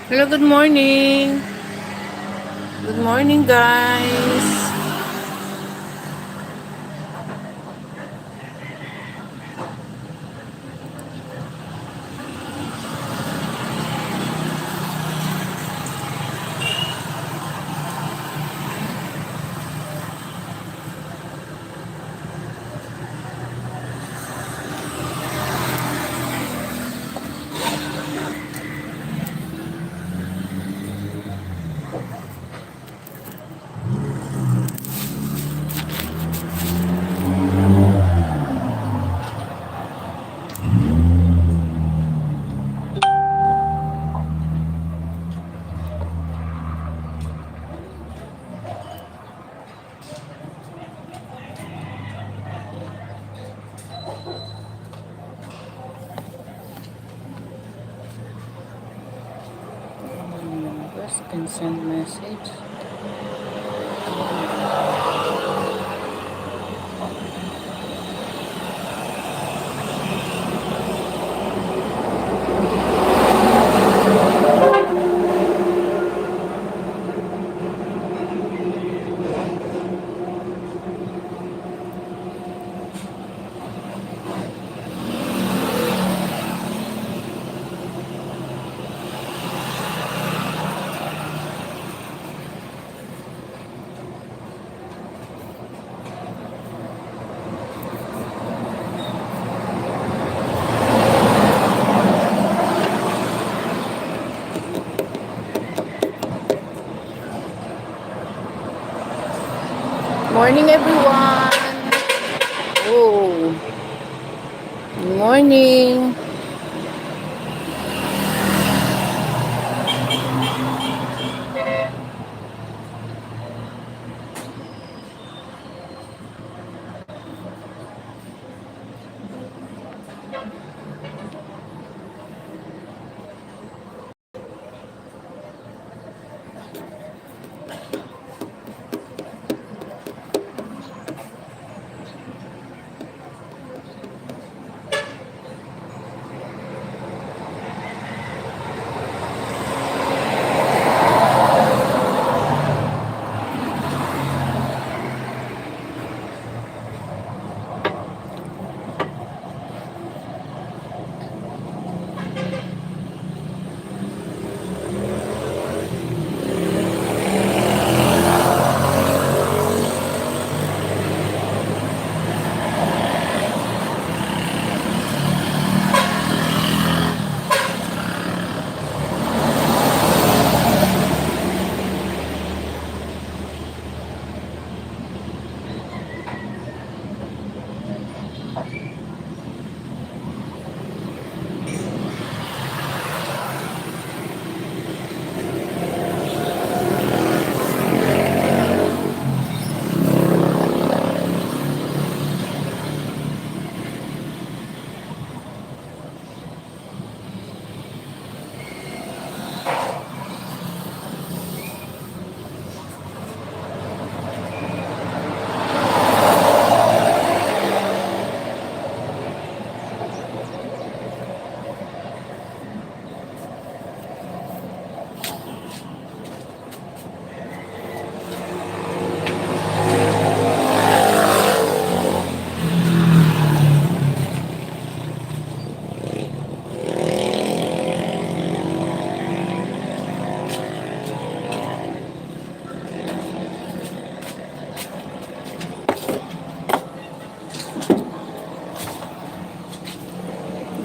Hello, good morning. Good morning, guys. Members can send message. Morning, everyone. Oh, good morning.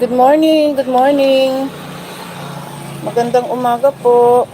Good morning, good morning. Magandang umaga po.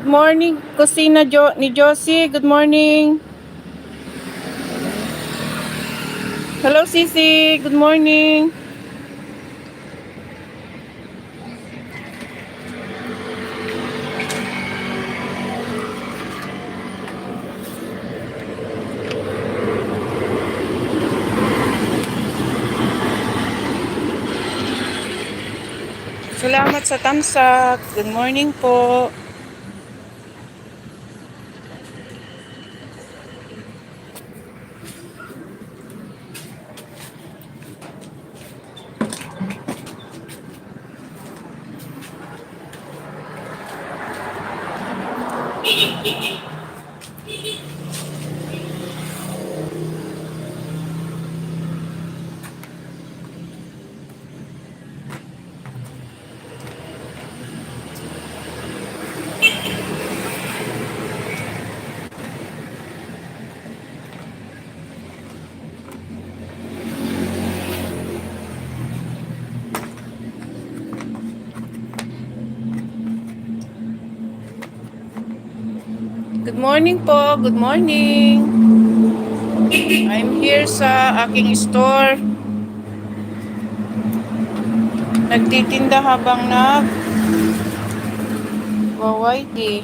morning, Kusina ni Josie. Good morning. Hello, Sisi. Good morning. Salamat sa tamsak. Good morning po. Good morning po. Good morning. I'm here sa aking store. Nagtitinda habang wawaydi.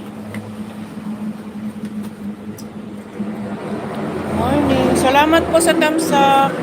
Morning. Salamat po sa tamsak.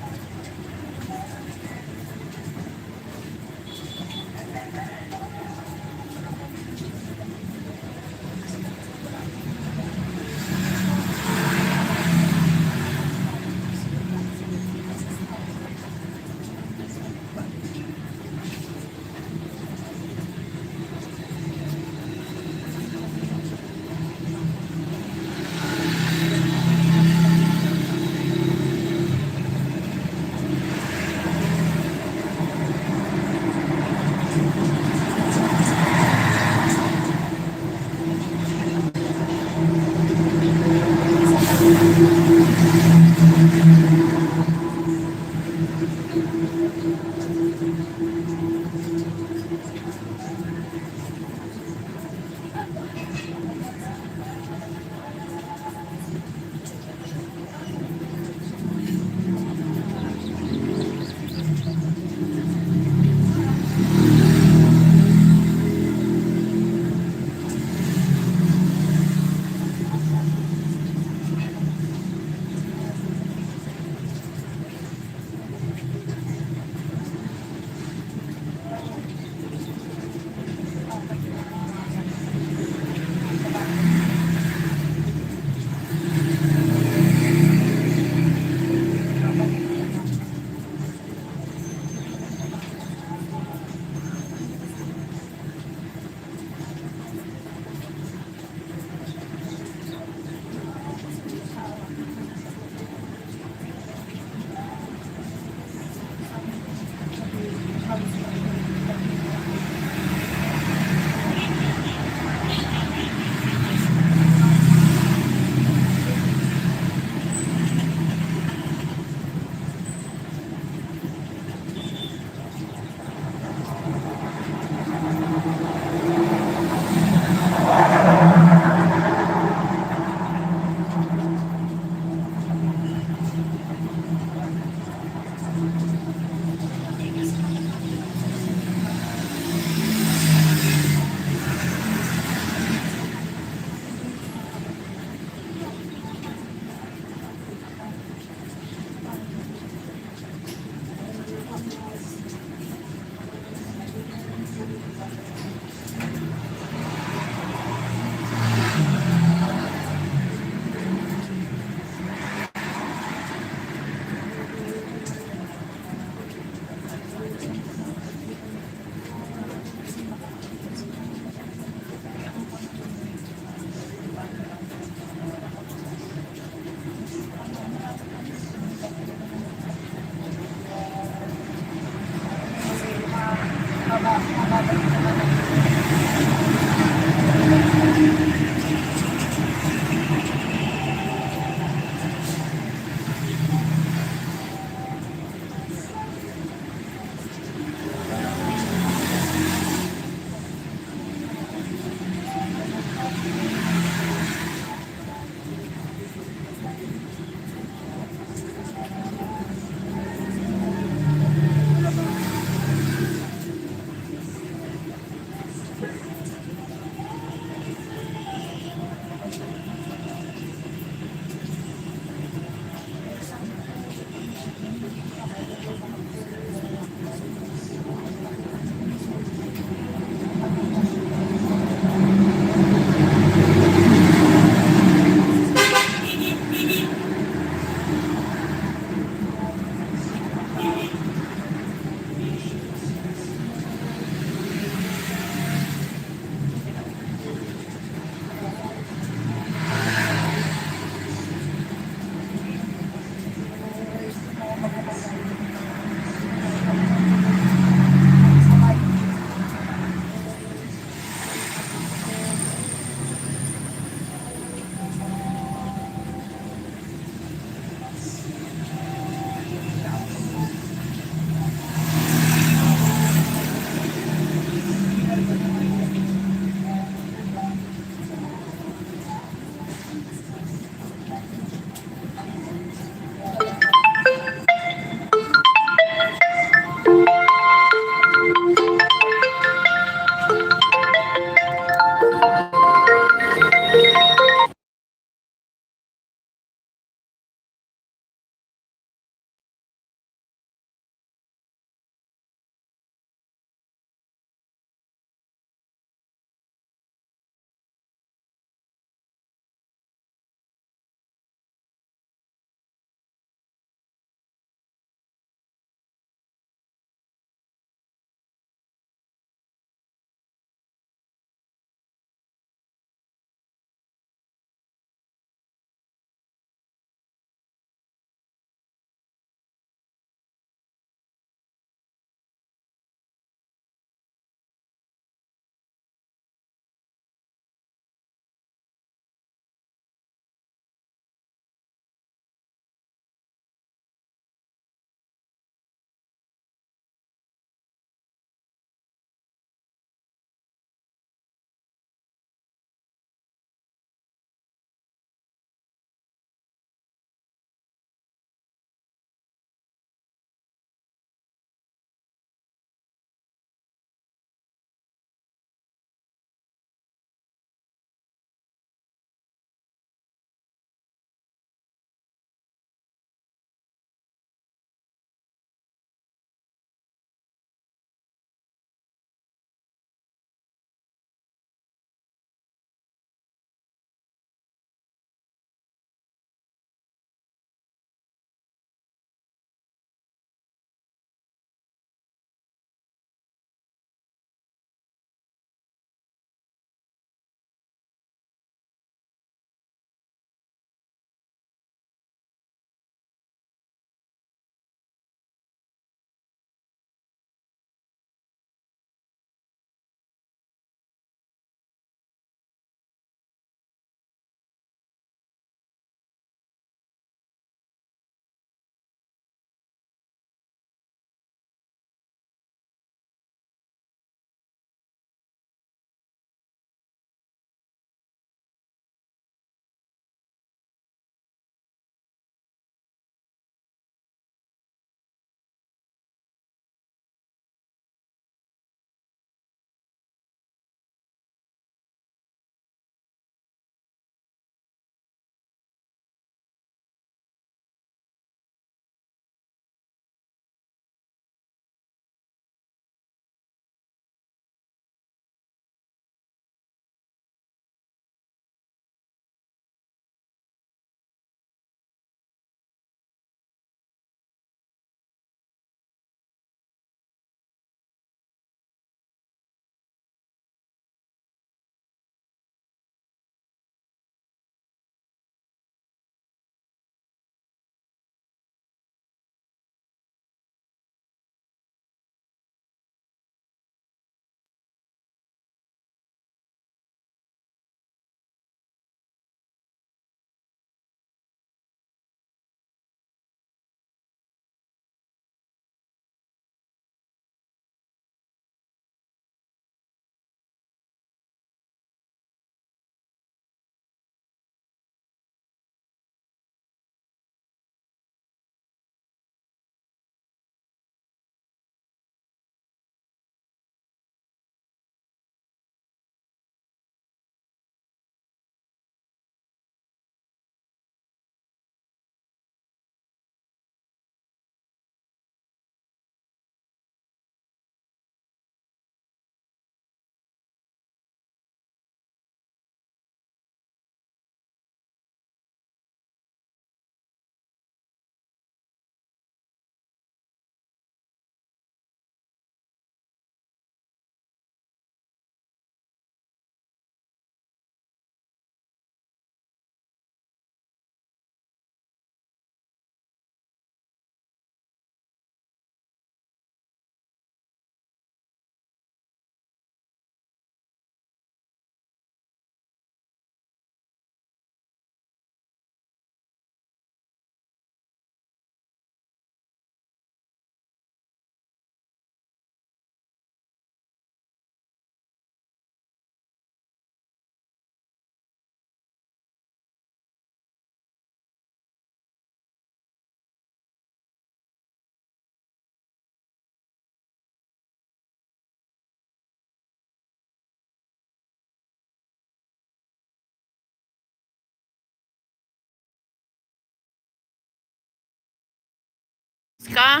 ka?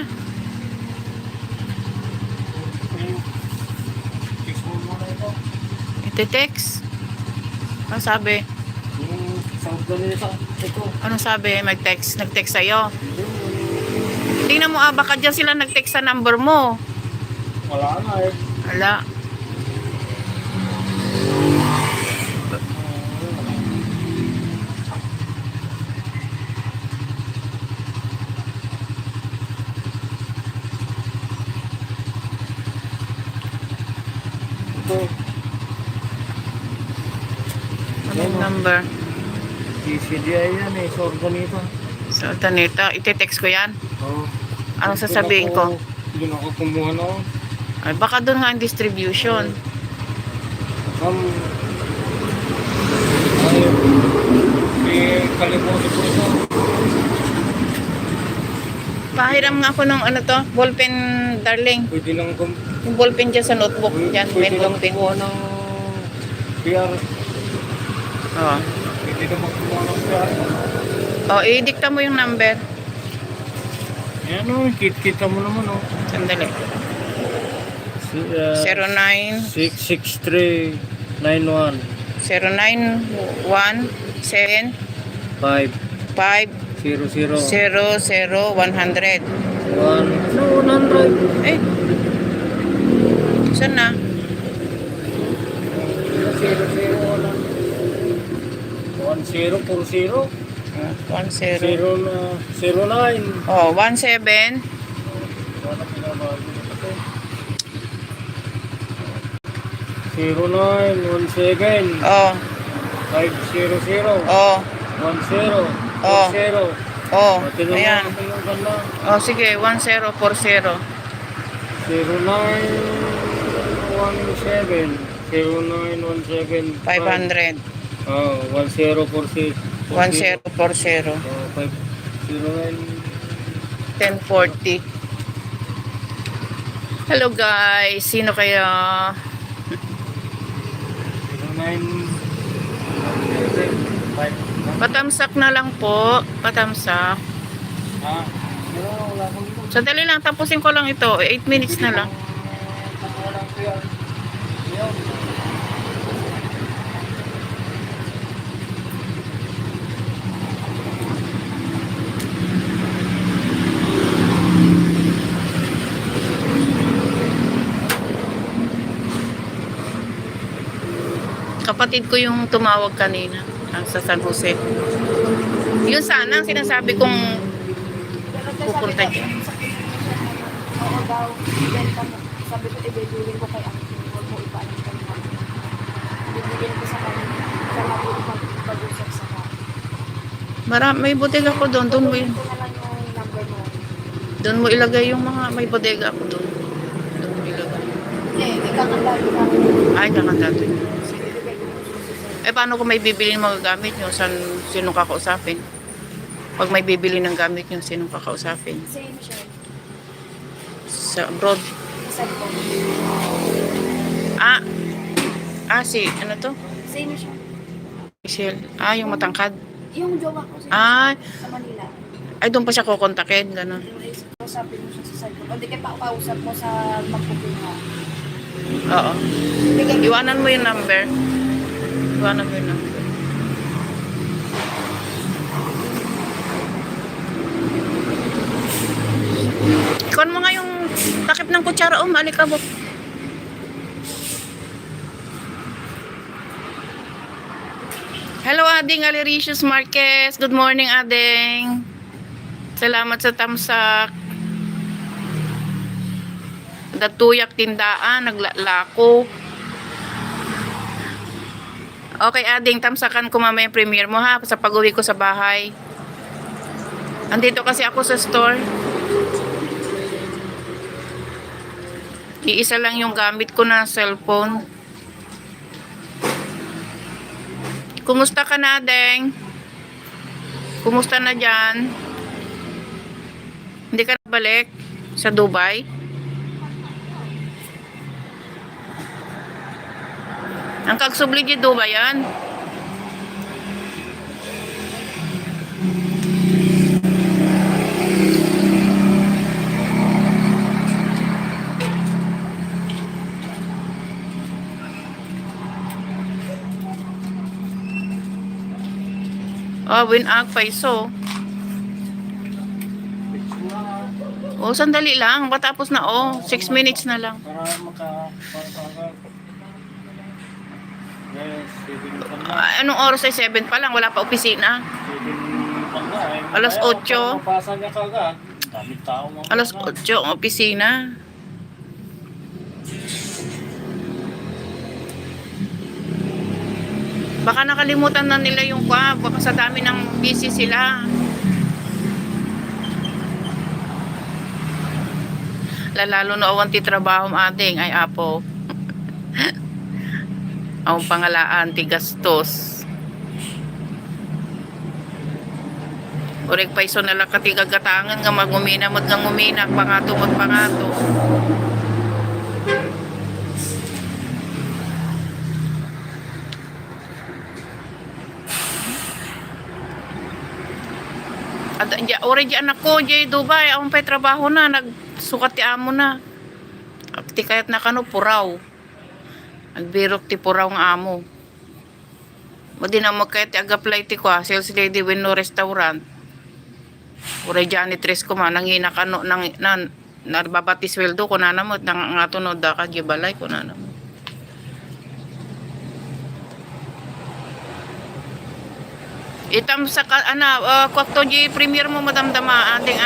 Text mo muna ito. Ite-text? Ano sabi? Yung South Danesa. Ito. Ano sabi? Mag-text? Nag-text sa'yo? Tingnan mo, baka dyan sila nag-text sa number mo. Wala na eh. Wala. Ito. Anong number? CCDI yan eh. South Danesa. So, Tanita, ite-text ko yan. Oo. Anong sasabihin ko? Doon ako kumuha na. Ay, baka doon nga ang distribution. Kalimutan ko ito. Pahiram nga ako ng ano to, ballpen, darling. Pwede lang Yung ballpen dyan sa notebook. Dyan, may pwede lang ballpen. kumuha ng PR. Oo. Pwede lang kumuha ng PR. Oh, i-dicta mo yung number. Yan o, kita mo naman o. Sandali. 09 66391 091 7 5 5 00 0 0 100. 100. Eh. Saan na? 1040 10. 09. Oh, 17. Wala pinabago ito. 0917 Oh, 500 oh, 10 Oh. 40. oh. Pati naman Ayan. ito yung ganda. Oh, sige, 1040. 0917 0917 500. Oh, 1040. 1040. 509. 1040. Hello guys, sino kaya? 09. Patamsak na lang po. Patamsak. Wala akong ito. Sandali lang, tapusin ko lang ito. 8 minutes na lang. Walang PR. Yun. Kapatid ko yung tumawag kanina sa San Jose. Yun sana ang sinasabi kong pupunta dyan. Oo daw, ibenta mo. Sabi ko, ibibigyan ko kay Aki. Huwag mo ipaalam kay Aki. Ibibigyan ko sa kanya. Kaya mabili pag-usap sa kanya. May bodega ko doon. Doon mo, Ito na lang yung number mo. doon mo ilagay yung mga may bodega ko doon. Doon mo ilagay. Ikakandali ka. Ay, kakandado yun. Ibibigay ko yung susi sa'yo. Eh, paano kung may bibili ng mga gamit nyo? Sinong kakausapin? Pag may bibili ng gamit nyo, sinong kakausapin? Same siya. Sa abroad. Sabi ko. Ano to? Same siya. Michelle. Yung matangkad. Yung jowa ko Ah. sa Manila. Ay, doon pa siya kukontakin. Gano'n. Kausapin mo siya sa cellphone. O di kaya pausap mo sa magpupunta. Oo. Iwanan mo yung number. Iwanan mo yung number. Ikuan mo nga yung takip ng kutsara. Malikabok. Hello, Ading Aliricious Marquez. Good morning, Ading. Salamat sa tamsak. Datuyak tindaan, naglalako. Okay, Ading, tamsakan ko mamaya yung premiere mo ha, sa pag-uwi ko sa bahay. Andito kasi ako sa store. Iisa lang yung gamit ko na cellphone. Kumusta ka na, Ading? Kumusta na dyan? Hindi ka na balik sa Dubai? Ang kagsubli di Dubai yan? Oh, winag pa iso. Fix mo na. Oh, sandali lang. Matapos na, oh. 6 minutes na lang. Para maka-agad. Yes, 7 pa na. Anong oras ay 7 pa lang? Wala pa opisina. 7 pa na. Alas 8. Mapasa niya kagad. Daming tao mga Alas na. 8 ang opisina. Baka nakalimutan na nila yung kwa. Baka sa dami ng busy sila. Lalo na awan ti trabaho ading ay apo. Ang pangalaan ti gastos. Orek pa iso nala katigagatangan nga magumina magngumina pangato magpangato. At ori di anak ko, di Dubai, ang pa'y trabaho na, nagsukat ti amo na. At ti kayat na kano, puraw. Nagbirok ti puraw ng amo. Madi na magkayat ti agaplay ti kwa, sales lady when no restaurant. Ori janitress ko man, nangina kano, narbabati sweldo ko na namot, nang nga tunod da ka, gibalay ko na namot. Itam sa kwakto di premier mo madamdama ating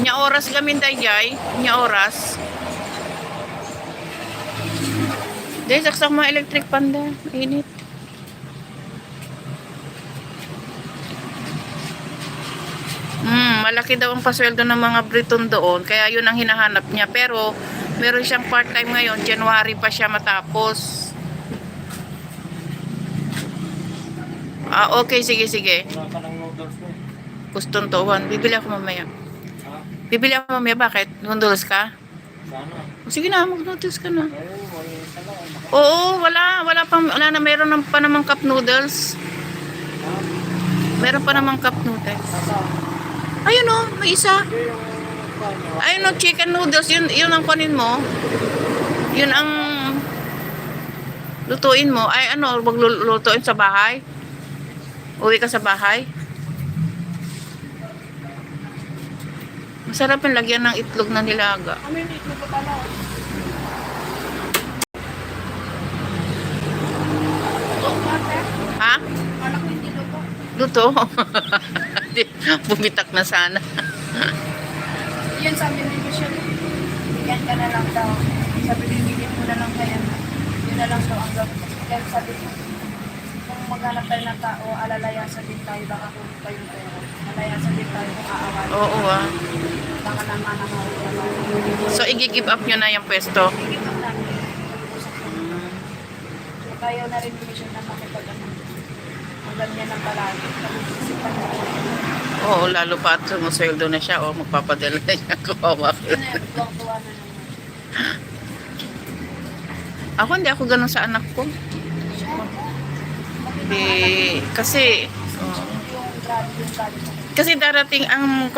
nya oras gamin dayjay nya oras dahil saksak mga electric panda init malaki daw ang pasweldo ng mga Briton doon kaya yun ang hinahanap niya pero meron siyang part time ngayon January pa siya matapos. Okay, sige. Wala ka ng noodles mo. Gustong tuwan. Bibili ako mamaya. Ha? Bibili ako mamaya. Bakit? Noodles ka? Sana. Sige na, mag-noodles ka na. Ayun, may isa lang. Oo, wala na. Meron pa namang cup noodles. Ha? Meron pa namang cup noodles. Sasa. Ayun o, may isa. Hindi yung paano. Ayun o, chicken noodles. Yun ang kunin mo. Yun ang lutuin mo. Ay, maglulutuin sa bahay? Uwi ka sa bahay? Masarap yung lagyan ng itlog na nilaga. Kami hindi ko pa pala. Ha? Anak ko hindi luto. Luto? Bumitak na sana. Yun sabi ni Michelle, bigyan ka na lang daw. Sabi ni bigyan mo na lang kaya. Yun na lang daw ang gawin. Kaya sabi ko, kung maghanap tayo ng tao, alalayasan din tayo, baka kunin pa yung pera. Alalayasan din tayo kung aawal. Oo Baka naman ang mawala. So, i-give up nyo na yung pwesto. Sige lang namin. Ayaw na rin ni Michelle na makipag-ano. Hanggang niya ng palagi. Pag-isipan na rin. Oo, lalo pa at sumusweldo na siya. O, magpapadala na siya. Kawawa ka. Yun na yun, tuwang-tuwa na naman. Ako, hindi ako ganun sa anak ko. Hindi, kasi, Yung grabe mo. kasi darating ang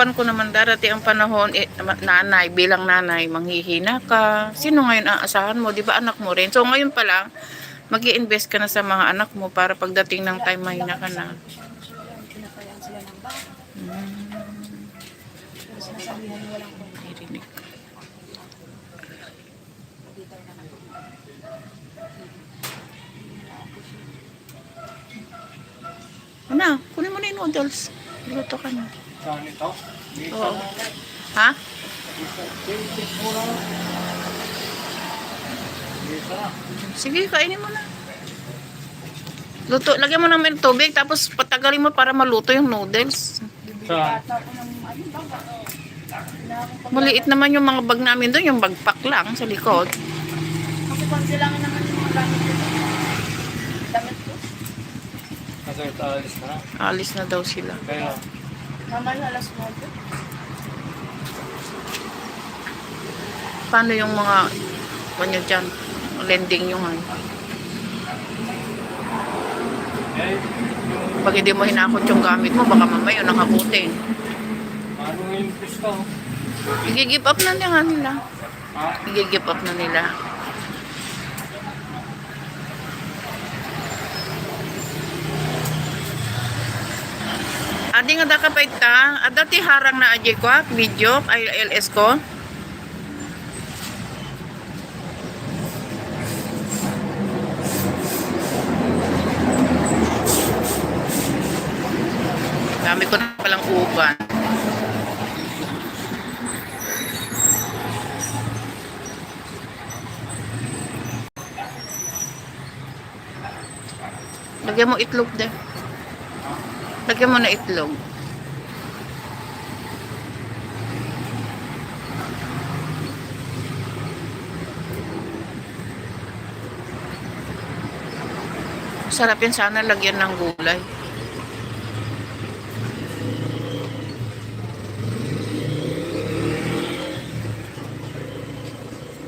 darating ang panahon nanay bilang nanay manghihina ka. Sino ngayon aasahan mo? 'Di ba anak mo rin? So ngayon pa lang magi-invest ka na sa mga anak mo para pagdating ng time mahina ka na. Pinapayaan sila ng bata. Sinasabihan mo walang kwenta. Narinig. Ano? Kunin mo na yung noodles. Luto ka na. Saan ito? Isa Oo. lang. Ha? Fix mo na. Isa. Sige, kainin mo na. Luto, lagyan mo naman ng tubig, tapos patagalin mo para maluto yung noodles. Saan? Bata ko ng ano ba? Maliit naman yung mga bag namin doon, yung bagpak lang sa likod. Kasi pag kailangan naman yung mga gamit ko. Damit ko. Kasi ito alis na. Alis na daw sila. Kaya, Mamaya alas 9. Paano yung mga, ano dyan, lending yung ano? Pag hindi mo hinakot yung gamit mo, baka mamaya yun ang hakutin. ano yung pisto? I-give up na nila. Ha? I-give up na nila. Adi nga da kapait ta. Dati harang na aje ko, video, ay LS ko. Dami ko na palang uban. Lagyan mo itlog din. Lagyan mo na itlog. Sarap yan sana lagyan ng gulay.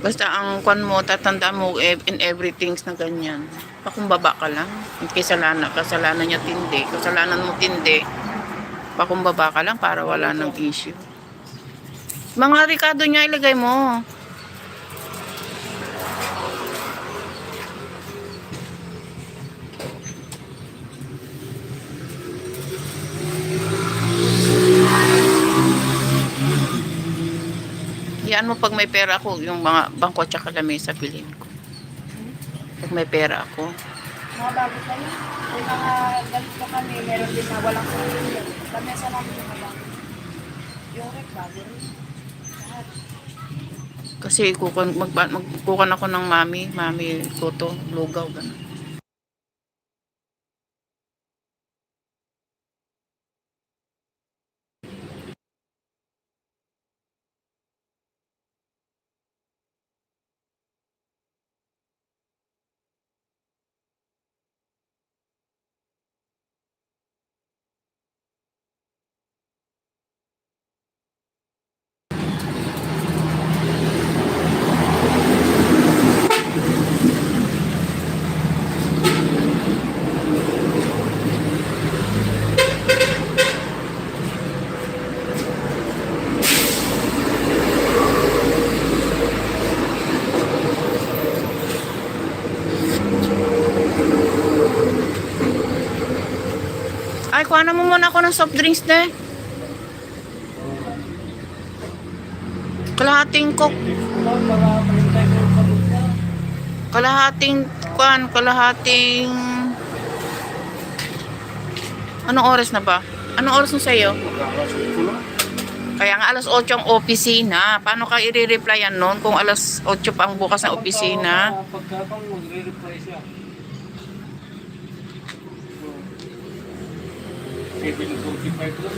Basta ang kwan mo, tatandaan mo in everything na ganyan. Pakumbaba ka lang. Kasalanan niya tindi. Kasalanan mo tindi. Pakumbaba ka lang para wala ng issue. Mga Ricardo niya ilagay mo. Yan mo pag may pera ako, yung mga bangko at saka lamesa bilhin ko. Pag may pera ako. Mga bago pa yun. May mga galit pa kami, meron din na walang kulay. Lamesa namin yung mga bago. Yung rep, bago rin. Lahat. Kasi magkukan ako ng mami ko to, lugaw, gano'n. Ay, kuha na mo muna ako ng soft drinks, de. Kalahating coke. Kalahating... Anong oras na ba? Anong oras na sa'yo? Kaya nga alas 8 ang opisina. Paano ka i-replyan nun kung alas 8 pa ang bukas ng opisina? Pagkakang magre-reply siya. 7:45 lang.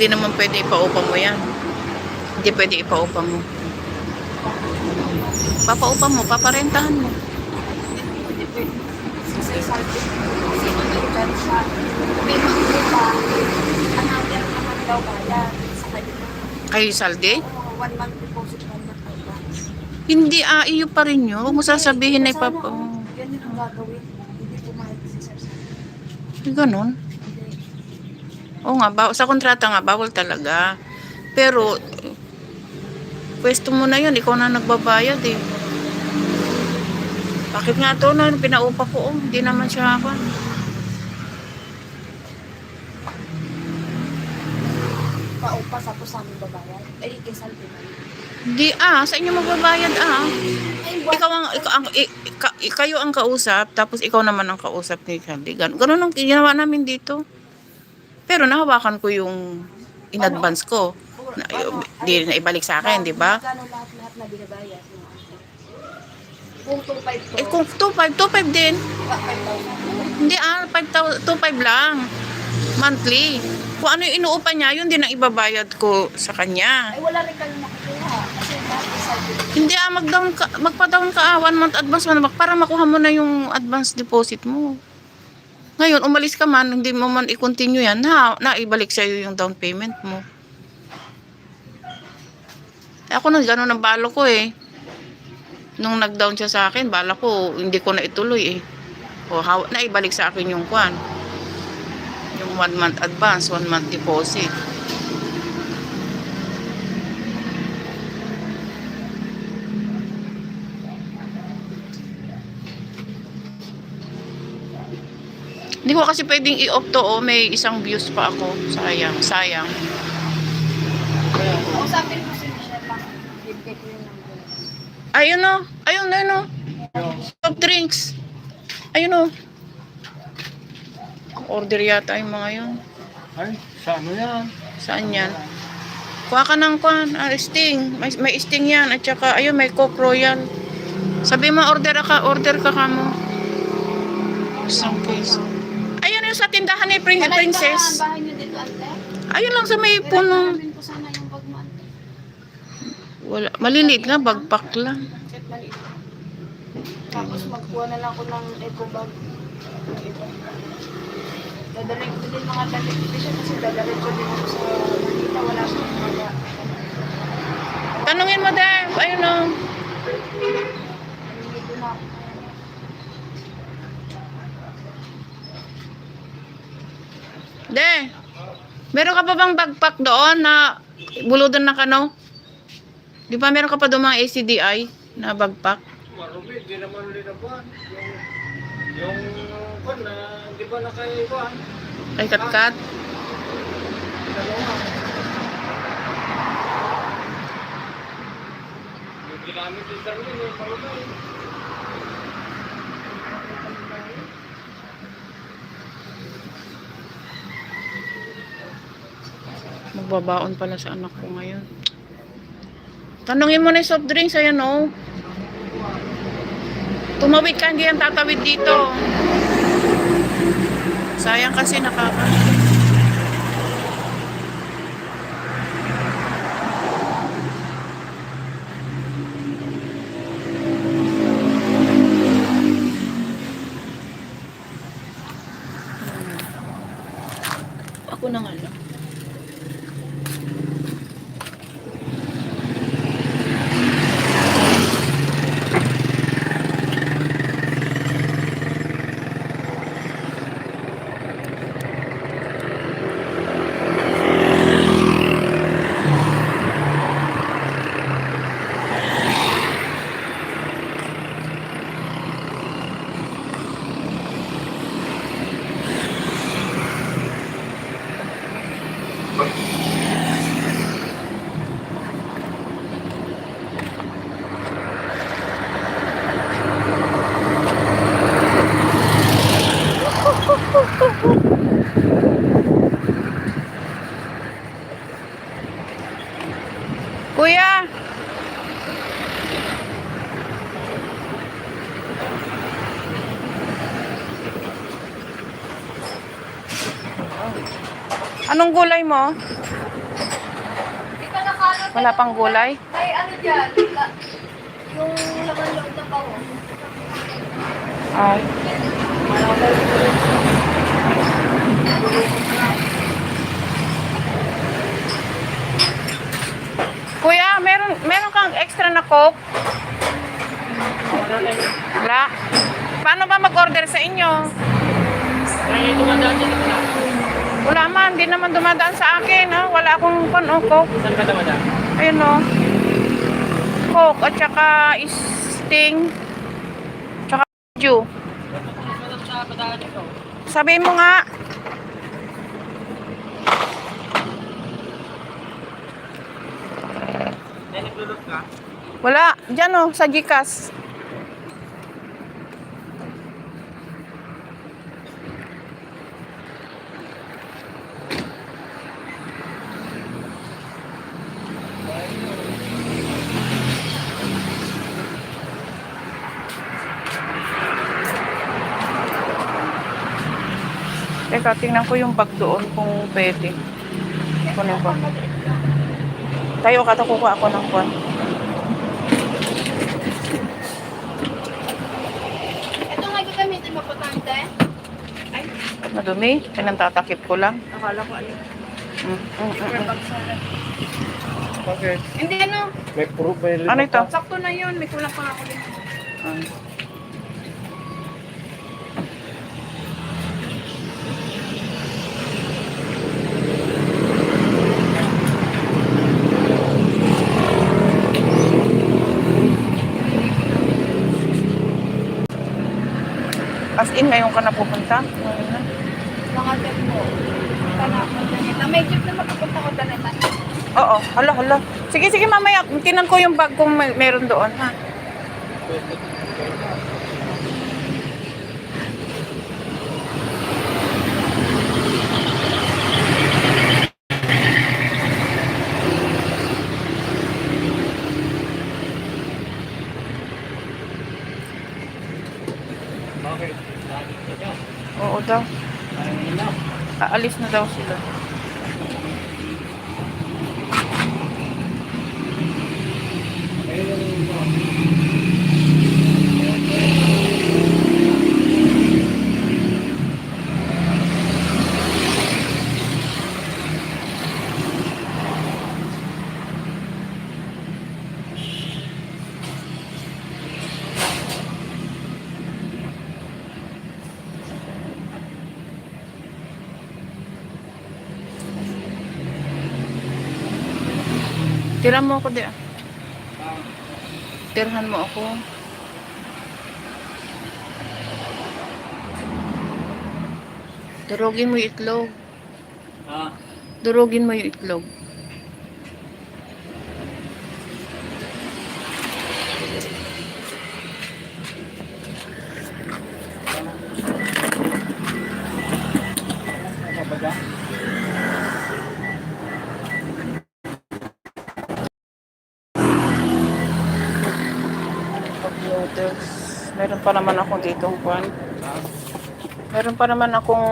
Hindi naman pwede ipaupa mo yan. Hindi pwede ipaupa mo. Papaupa mo, paparentahan mo. Kasi sabi, sino nagkan siya? May mag-upa, another naman daw kaya sa kanya. Kayo saldi? 1 month deposit, 1 month advance. Hindi, iyo pa rin yun. Huwag mo sasabihin na ipapa... Ganyan ang gagawin. Hindi pumayag si Sir Sam. Ganon. Oo nga, sa kontrata nga, bawal talaga. Pero, pwesto mo na yun, ikaw na nagbabayad eh. Bakit nga ito na, pinaupa ko, hindi naman siya ako. Paupa sa po sa aming babayan. Ay, kay Salve na. Hindi sa inyo magbabayad Ay, Ikaw ang kayo ang kausap, tapos ikaw naman ang kausap ni Candy. Ganun ang ginawa namin dito. Pero nahawakan ko yung in advance ko. Na, di na ibalik sa akin, di ba? Magkano lahat-lahat na binabayad ng ate? Kung 2.5 to, Eh kung 2.5 din. 5,000. Hindi 2.5 lang. Monthly. Kung ano yung inuupa niya, yun din ang ibabayad ko sa kanya. Ay, wala rin kayo nakukuha. Kasi dati sabi, Hindi magpa-down ka 1 month advance mo para makuha mo na yung advance deposit mo. Ngayon, umalis ka man, hindi mo man i-continue yan, naibalik sa'yo yung down payment mo. Eh, ako na gano'n ang balo ko eh. Nung nag-down siya sa akin, bala ko, hindi ko na ituloy eh. O, naibalik sa akin yung kwan. Yung 1 month advance, 1 month deposit. Hindi ko kasi pwedeng i-off to, oh. May isang views pa ako. Sayang. kausapin ko si Michelle lang. Bibigay ko yung number. Ayun o. Ayun o. Soft drinks. Ayun o. Order yata yung mga yun. Ay, sa ano yan? Saan yan? Kuha ka ng kwan. Sting. May sting yan. At saka, ayun, may Coke Royal. Sabi mo, order ka mo. Isang case. Ayun yung sa tindahan ni Princess. Bahay niyo dito, ate? Ayun lang sa may puno. Sabihin ko sana yung bag mo, ate. Wala. Maliliit nga, bagpak lang. Check maliit. Tapos magkuha na lang ako ng eco bag. Dadalhin ko din mga damit ko siya kasi dadalhin ko din ako sa Manila. Wala siyang mga... Tanungin mo, Dave. Ayun o. Dito na ako. De, meron ka pa bang backpack doon na buludan na kano? Di ba meron ka pa doon mga ACDI na backpack? Marubi, di naman ulit na buwan. Yung buwan na, di ba nakaiwan? Ay, katkat. Dalawa. Yung ginamit yung sarili, marubi. Magbabaon pala sa anak ko ngayon. Tanungin mo na yung soft drinks, ayan o. Tumawid ka, hindi yan tatawid dito. Sayang kasi nakaka... Ako na nga lang. Kuya! Anong gulay mo? Ito nakalot. Wala pang gulay? Ay, ano dyan? Yung laman loob na pawo. Ay. Kuya, meron kang extra na Coke? Wala. Paano ba mag-order sa inyo? Ay, dumadaan dyan ito na. Wala man, hindi naman dumadaan sa akin. Ha? Wala akong Coke. Saan ka dumadaan? Ayun o. Coke at saka Sting. Tsaka Ju. Sa padaan ito. Sabihin mo nga. Ay, naglulot ka? Wala. Diyan o, sa Gcash. Teka, tingnan ko yung bag doon kung pwede. Kunin ko. Tayo, katakuha ako ng kwan. Ito nga gagamitin mo po tante? Ay, Madumi? Pinantatakip ko lang. akala ko ano. Mm. Bag sa Bakit? Hindi ano, May proof, may lima Ano ito? pa. sakto na yun. May kulang pa nga ako din. Ah. As in, ngayon ka na pupunta? Ngayon na. Mga jeep mo. Tanapon na yun. May jeep na mapupunta ko talaga. Oo, hala, hala. Sige, sige, mamaya. Tinan ko yung bag kung meron doon, ha? Bakit? Oo daw. Aalis na daw sila. Tirahan mo ako di. Tirahan mo ako. Durugin mo yung itlog. Ah, Durugin mo yung itlog. ano ba dyan? Noodles. Meron pa naman akong ditong kwan. Meron pa naman akong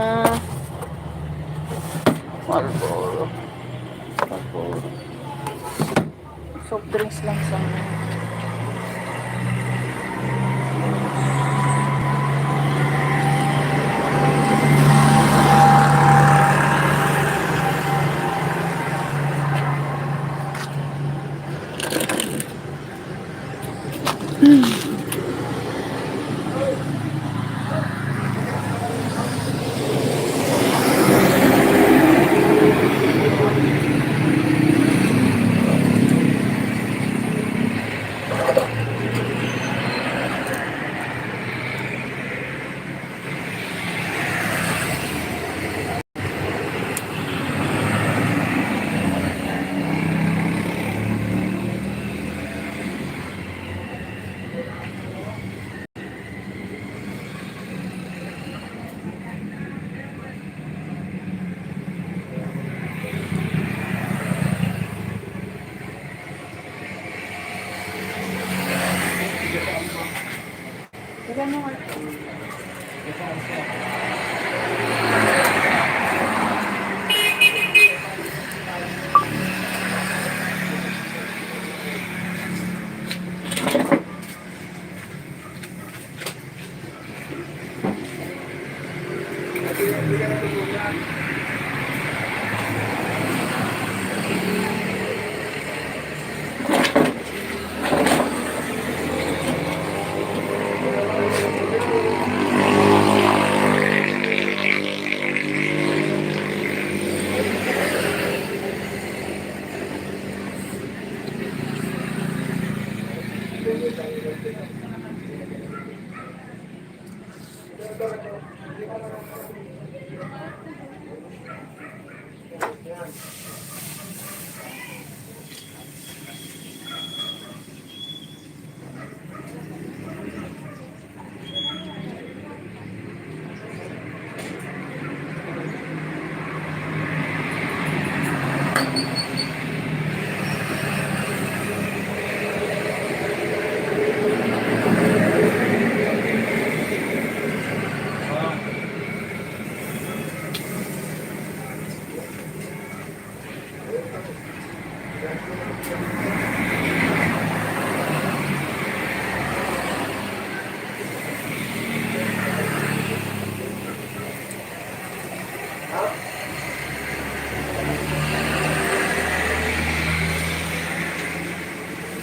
Marlboro. Soft drinks lang sa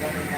Talaga.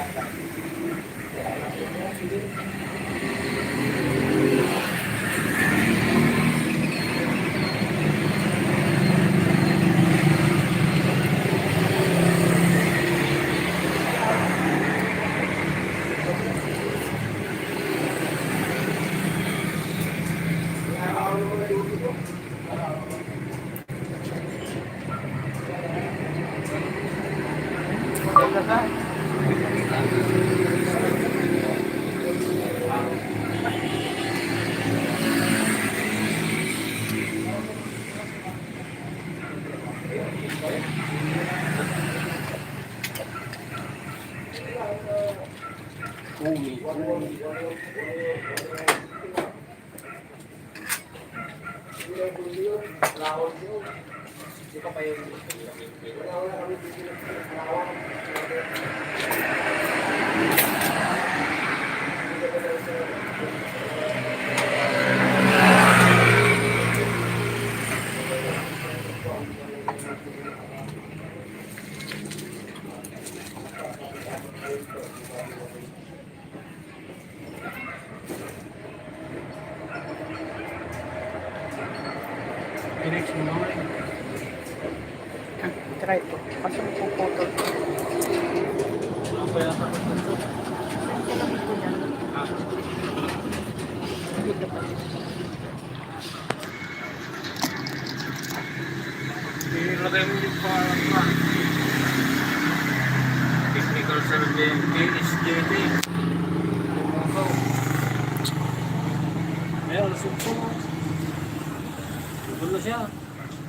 Phoenix mo naman. Try ko. Kasi puputol. Ano ba yata ko ito? Ah, ilagay mo yung pangalan mo. Technical Survey, KSJT. Ayan, sumpo. Gulo siya.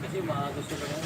Kasi maaga siya na yan.